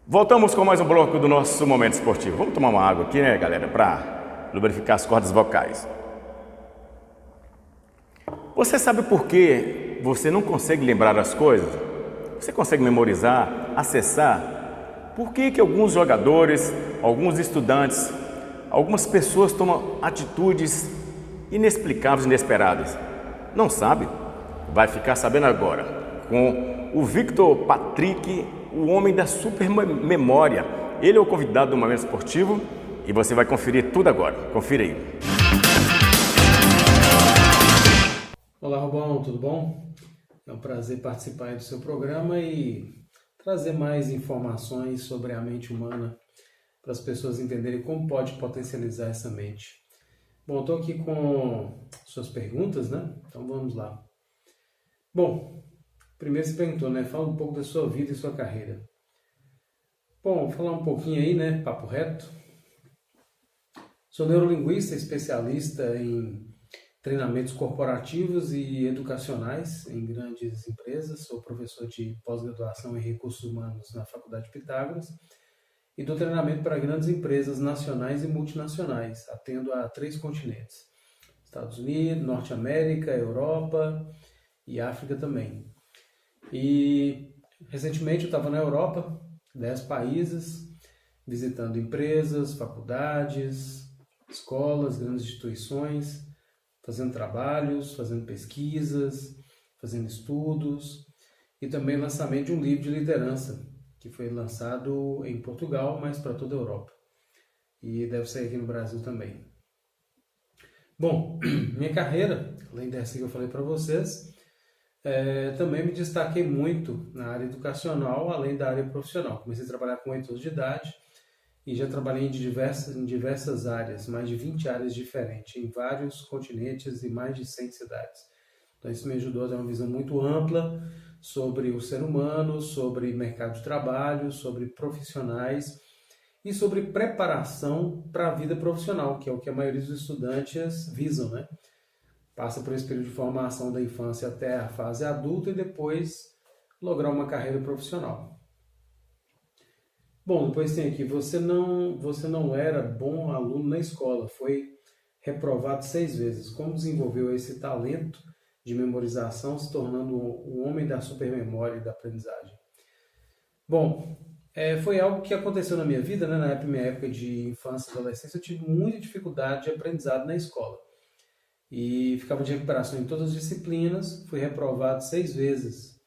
Voltamos com mais um bloco do nosso Momento Esportivo. Vamos tomar uma água aqui, né, galera, para lubrificar as cordas vocais. Você sabe por que você não consegue lembrar as coisas? Você consegue memorizar, acessar? Por que alguns jogadores, alguns estudantes, algumas pessoas tomam atitudes inexplicáveis, inesperadas? Não sabe? Vai ficar sabendo agora com o Victor Patrick, o homem da super memória. Ele é o convidado do Momento Esportivo e você vai conferir tudo agora. Confira aí. Olá, Rubão, tudo bom? É um prazer participar aí do seu programa e trazer mais informações sobre a mente humana para as pessoas entenderem como pode potencializar essa mente. Bom, estou aqui com suas perguntas, né? Então vamos lá. Bom, primeiro você perguntou, né? Fala um pouco da sua vida e sua carreira. Bom, vou falar um pouquinho aí, né? Papo reto. Sou neurolinguista, especialista em treinamentos corporativos e educacionais em grandes empresas. Sou professor de pós-graduação em recursos humanos na Faculdade Pitágoras e dou treinamento para grandes empresas nacionais e multinacionais, atendo a 3 continentes: Estados Unidos, Norte América, Europa e África também. E recentemente eu estava na Europa, 10 países, visitando empresas, faculdades, escolas, grandes instituições, fazendo trabalhos, fazendo pesquisas, fazendo estudos e também lançamento de um livro de liderança que foi lançado em Portugal, mas para toda a Europa. E deve sair aqui no Brasil também. Bom, minha carreira, além dessa que eu falei para vocês, também me destaquei muito na área educacional, além da área profissional. Comecei a trabalhar com 8 anos de idade e já trabalhei em diversas áreas, mais de 20 áreas diferentes, em vários continentes e mais de 100 cidades. Então isso me ajudou a ter uma visão muito ampla sobre o ser humano, sobre mercado de trabalho, sobre profissionais e sobre preparação para a vida profissional, que é o que a maioria dos estudantes visam, né? Passa por esse período de formação da infância até a fase adulta e depois lograr uma carreira profissional. Bom, depois tem aqui, você não era bom aluno na escola, foi reprovado 6 vezes. Como desenvolveu esse talento de memorização, se tornando um homem da supermemória e da aprendizagem? Bom, foi algo que aconteceu na minha vida, né? Na minha época de infância e adolescência, eu tive muita dificuldade de aprendizado na escola. E ficava de recuperação em todas as disciplinas, fui reprovado 6 vezes.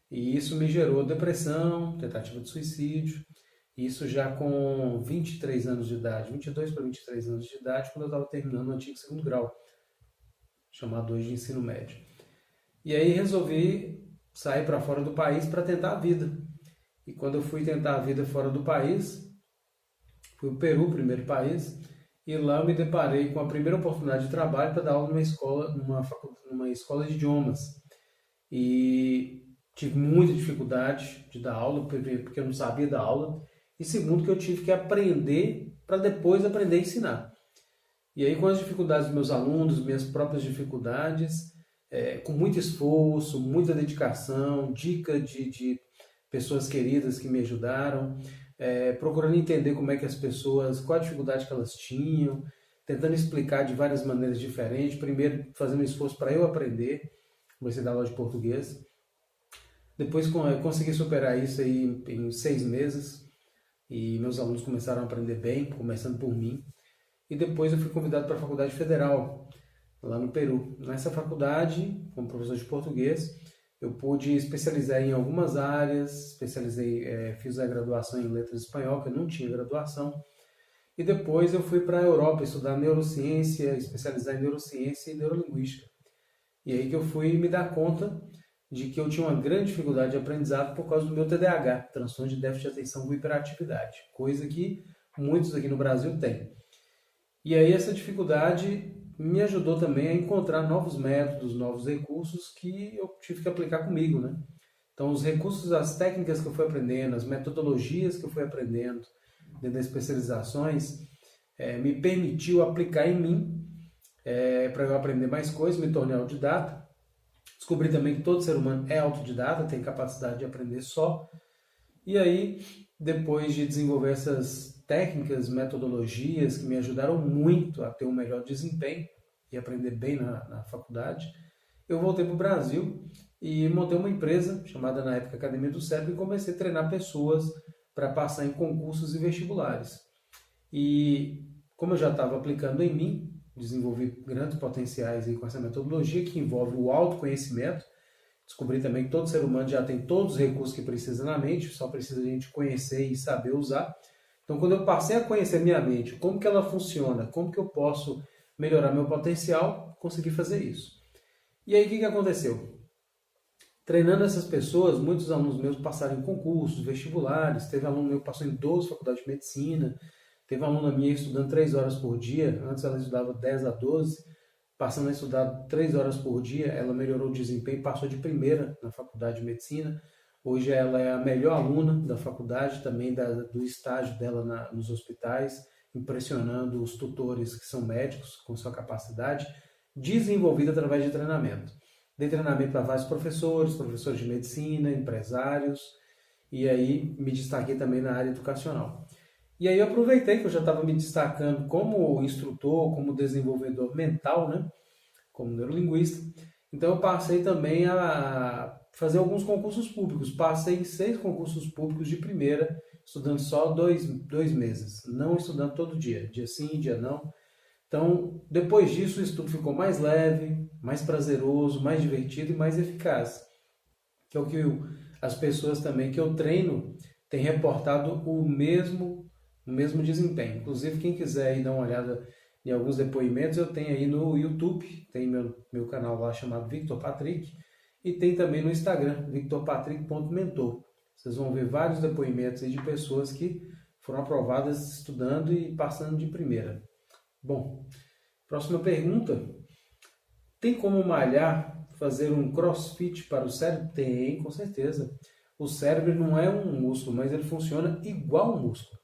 E isso me gerou depressão, tentativa de suicídio. Isso já com 23 anos de idade, 22 para 23 anos de idade, quando eu estava terminando o antigo 2º grau, chamado hoje de ensino médio. E aí resolvi sair para fora do país para tentar a vida. E quando eu fui tentar a vida fora do país, fui o Peru, o primeiro país, e lá eu me deparei com a primeira oportunidade de trabalho para dar aula numa escola de idiomas. E tive muita dificuldade de dar aula, porque eu não sabia dar aula. E segundo, que eu tive que aprender para depois aprender a ensinar. E aí, com as dificuldades dos meus alunos, minhas próprias dificuldades, com muito esforço, muita dedicação, dica de pessoas queridas que me ajudaram, procurando entender como é que as pessoas, qual a dificuldade que elas tinham, tentando explicar de várias maneiras diferentes, primeiro fazendo um esforço para eu aprender, comecei a dar aula de português, depois consegui superar isso aí em 6 meses, e meus alunos começaram a aprender bem, começando por mim. E depois eu fui convidado para a Faculdade Federal, lá no Peru. Nessa faculdade, como professor de português, eu pude especializar em algumas áreas, fiz a graduação em letras espanhol, que eu não tinha graduação. E depois eu fui para a Europa estudar neurociência, especializar em neurociência e neurolinguística. E aí que eu fui me dar conta de que eu tinha uma grande dificuldade de aprendizado por causa do meu TDAH, transtorno de déficit de atenção com hiperatividade, coisa que muitos aqui no Brasil têm. E aí essa dificuldade me ajudou também a encontrar novos métodos, novos recursos que eu tive que aplicar comigo, né? Então os recursos, as técnicas que eu fui aprendendo, as metodologias que eu fui aprendendo dentro das especializações, me permitiu aplicar em mim para eu aprender mais coisas, me tornei autodidata. Descobri também que todo ser humano é autodidata, tem capacidade de aprender só. E aí, depois de desenvolver essas técnicas, metodologias que me ajudaram muito a ter um melhor desempenho e aprender bem na faculdade, eu voltei para o Brasil e montei uma empresa chamada na época Academia do Cérebro e comecei a treinar pessoas para passar em concursos e vestibulares. E como eu já estava aplicando em mim, desenvolvi grandes potenciais aí com essa metodologia que envolve o autoconhecimento. Descobri também que todo ser humano já tem todos os recursos que precisa na mente, só precisa a gente conhecer e saber usar. Então, quando eu passei a conhecer minha mente, como que ela funciona, como que eu posso melhorar meu potencial, consegui fazer isso. E aí, o que aconteceu? Treinando essas pessoas, muitos alunos meus passaram em concursos, vestibulares, teve aluno meu que passou em 12 faculdades de medicina, teve aluna minha estudando 3 horas por dia, antes ela estudava 10 a 12, passando a estudar 3 horas por dia, ela melhorou o desempenho, passou de primeira na faculdade de medicina. Hoje ela é a melhor aluna da faculdade, também do estágio dela nos hospitais, impressionando os tutores que são médicos com sua capacidade, desenvolvida através de treinamento. Dei treinamento para vários professores de medicina, empresários, e aí me destaquei também na área educacional. E aí eu aproveitei que eu já estava me destacando como instrutor, como desenvolvedor mental, né? Como neurolinguista. Então eu passei também a fazer alguns concursos públicos. Passei em 6 concursos públicos de primeira, estudando só 2 meses. Não estudando todo dia sim, dia não. Então, depois disso, o estudo ficou mais leve, mais prazeroso, mais divertido e mais eficaz. Que é o que as pessoas também que eu treino têm reportado o mesmo desempenho. Inclusive, quem quiser ir dar uma olhada em alguns depoimentos, eu tenho aí no YouTube, tem meu canal lá chamado Victor Patrick, e tem também no Instagram, victorpatrick.mentor. Vocês vão ver vários depoimentos aí de pessoas que foram aprovadas estudando e passando de primeira. Bom, próxima pergunta. Tem como malhar, fazer um crossfit para o cérebro? Tem, com certeza. O cérebro não é um músculo, mas ele funciona igual um músculo.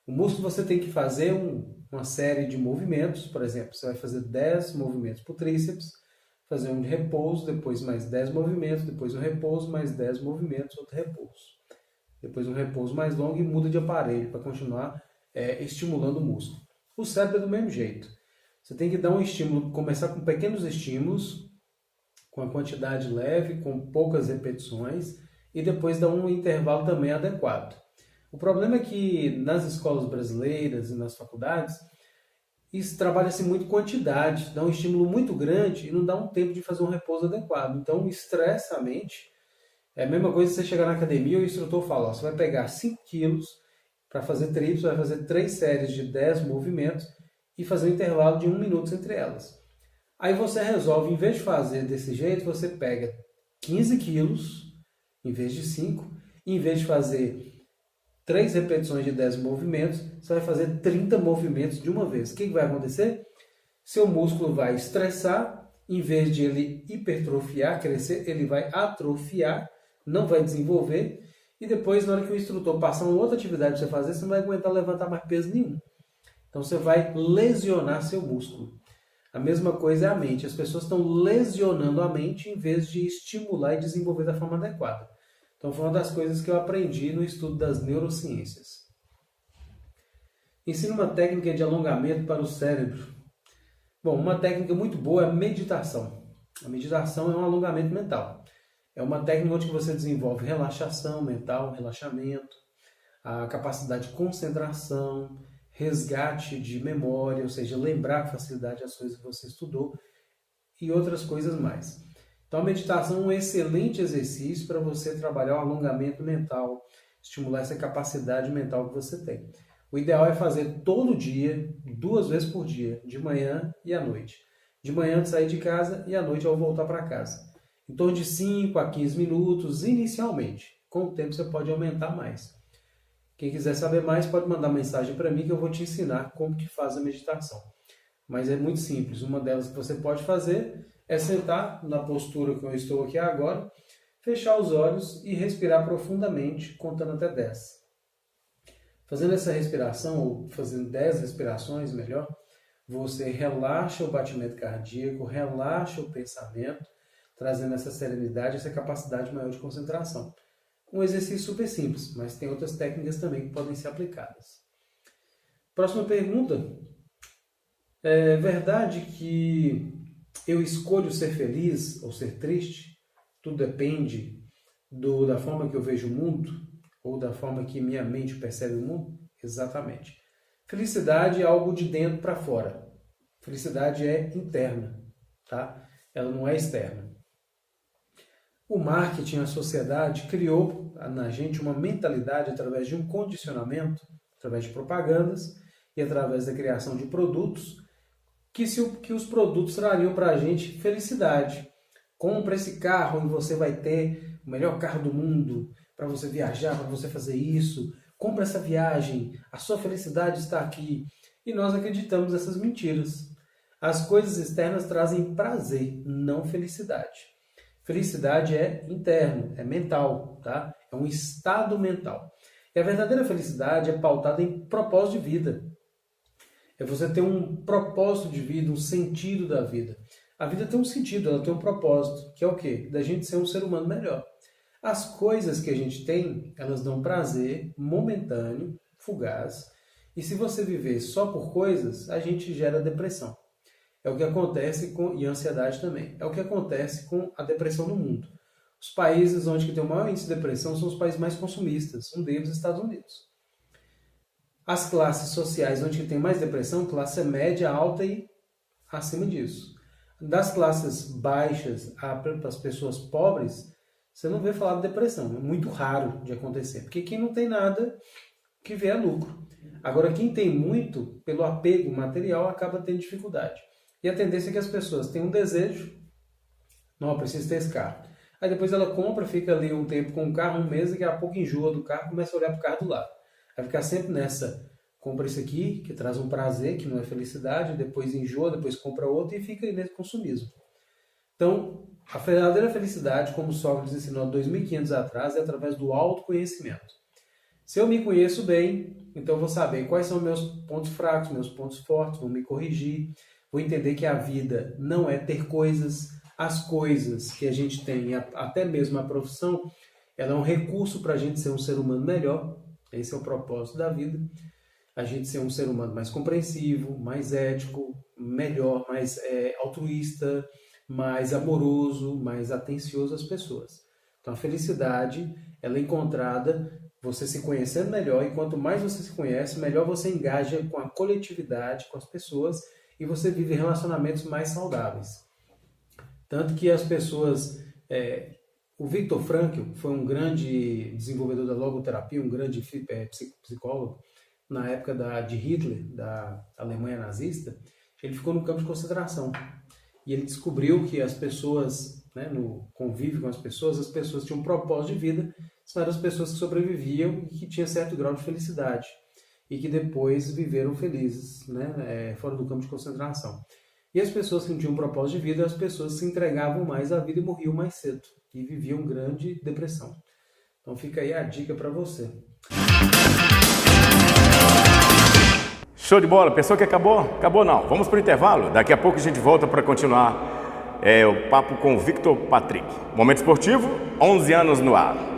O músculo você tem que fazer uma série de movimentos, por exemplo, você vai fazer 10 movimentos para o tríceps, fazer um de repouso, depois mais 10 movimentos, depois um repouso, mais 10 movimentos, outro repouso. Depois um repouso mais longo e muda de aparelho para continuar estimulando o músculo. O cérebro é do mesmo jeito. Você tem que dar um estímulo, começar com pequenos estímulos, com a quantidade leve, com poucas repetições, e depois dar um intervalo também adequado. O problema é que nas escolas brasileiras e nas faculdades, isso trabalha-se muito quantidade, dá um estímulo muito grande e não dá um tempo de fazer um repouso adequado. Então, estressa a mente. É a mesma coisa que você chegar na academia e o instrutor fala, você vai pegar 5 quilos para fazer tríceps, vai fazer 3 séries de 10 movimentos e fazer um intervalo de 1 minuto entre elas. Aí você resolve, em vez de fazer desse jeito, você pega 15 quilos, em vez de 5, e em vez de fazer 3 repetições de 10 movimentos, você vai fazer 30 movimentos de uma vez. O que vai acontecer? Seu músculo vai estressar, em vez de ele hipertrofiar, crescer, ele vai atrofiar, não vai desenvolver, e depois, na hora que o instrutor passar uma outra atividade para você fazer, você não vai aguentar levantar mais peso nenhum. Então você vai lesionar seu músculo. A mesma coisa é a mente. As pessoas estão lesionando a mente em vez de estimular e desenvolver da forma adequada. Então foi uma das coisas que eu aprendi no estudo das neurociências. Ensina uma técnica de alongamento para o cérebro. Bom, uma técnica muito boa é a meditação. A meditação é um alongamento mental. É uma técnica onde você desenvolve relaxação mental, relaxamento, a capacidade de concentração, resgate de memória, ou seja, lembrar com facilidade as coisas que você estudou e outras coisas mais. Então, a meditação é um excelente exercício para você trabalhar o alongamento mental, estimular essa capacidade mental que você tem. O ideal é fazer todo dia, 2 vezes por dia, de manhã e à noite. De manhã antes de sair de casa e à noite ao voltar para casa. Em torno de 5 a 15 minutos inicialmente. Com o tempo você pode aumentar mais. Quem quiser saber mais pode mandar mensagem para mim que eu vou te ensinar como que faz a meditação. Mas é muito simples. Uma delas que você pode fazer é sentar na postura que eu estou aqui agora, fechar os olhos e respirar profundamente, contando até 10. Fazendo essa respiração, ou fazendo 10 respirações melhor, você relaxa o batimento cardíaco, relaxa o pensamento, trazendo essa serenidade, essa capacidade maior de concentração. Um exercício super simples, mas tem outras técnicas também que podem ser aplicadas. Próxima pergunta. É verdade que eu escolho ser feliz ou ser triste? Tudo depende da forma que eu vejo o mundo ou da forma que minha mente percebe o mundo? Exatamente. Felicidade é algo de dentro para fora. Felicidade é interna, tá? Ela não é externa. O marketing, a sociedade, criou na gente uma mentalidade através de um condicionamento, através de propagandas e através da criação de produtos, que os produtos trariam para a gente felicidade. Compra esse carro e você vai ter o melhor carro do mundo para você viajar, para você fazer isso. Compra essa viagem, a sua felicidade está aqui. E nós acreditamos nessas mentiras. As coisas externas trazem prazer, não felicidade. Felicidade é interno, é mental, tá? É um estado mental. E a verdadeira felicidade é pautada em propósito de vida. É você ter um propósito de vida, um sentido da vida. A vida tem um sentido, ela tem um propósito, que é o quê? Da gente ser um ser humano melhor. As coisas que a gente tem, elas dão prazer momentâneo, fugaz. E se você viver só por coisas, a gente gera depressão. É o que acontece e ansiedade também. É o que acontece com a depressão no mundo. Os países onde tem o maior índice de depressão são os países mais consumistas, um deles os Estados Unidos. As classes sociais onde tem mais depressão, classe média, alta e acima disso. Das classes baixas para as pessoas pobres, você não vê falar de depressão. É muito raro de acontecer. Porque quem não tem nada, que vê é lucro. Agora, quem tem muito, pelo apego material, acaba tendo dificuldade. E a tendência é que as pessoas tenham um desejo, não, eu preciso ter esse carro. Aí depois ela compra, fica ali um tempo com o carro, um mês, e daqui a pouco enjoa do carro, começa a olhar para o carro do lado. Vai ficar sempre nessa, compra isso aqui, que traz um prazer, que não é felicidade, depois enjoa, depois compra outro e fica aí nesse consumismo. Então, a verdadeira felicidade, como Sócrates ensinou 2.500 atrás, é através do autoconhecimento. Se eu me conheço bem, então eu vou saber quais são meus pontos fracos, meus pontos fortes, vou me corrigir, vou entender que a vida não é ter coisas, as coisas que a gente tem, até mesmo a profissão, ela é um recurso para a gente ser um ser humano melhor. Esse é o propósito da vida. A gente ser um ser humano mais compreensivo, mais ético, melhor, mais altruísta, mais amoroso, mais atencioso às pessoas. Então a felicidade, ela é encontrada você se conhecendo melhor, e quanto mais você se conhece, melhor você engaja com a coletividade, com as pessoas, e você vive relacionamentos mais saudáveis. Tanto que as pessoas... o Viktor Frankl foi um grande desenvolvedor da logoterapia, um grande psicólogo, na época de Hitler, da Alemanha nazista. Ele ficou no campo de concentração. E ele descobriu que as pessoas, no convívio com as pessoas tinham um propósito de vida, são as pessoas que sobreviviam e que tinham certo grau de felicidade. E que depois viveram felizes, fora do campo de concentração. E as pessoas que não tinham um propósito de vida, as pessoas se entregavam mais à vida e morriam mais cedo. E viviam grande depressão. Então fica aí a dica para você. Show de bola. Pensou que acabou? Acabou não. Vamos para o intervalo. Daqui a pouco a gente volta para continuar o papo com o Victor Patrick. Momento Esportivo, 11 anos no ar.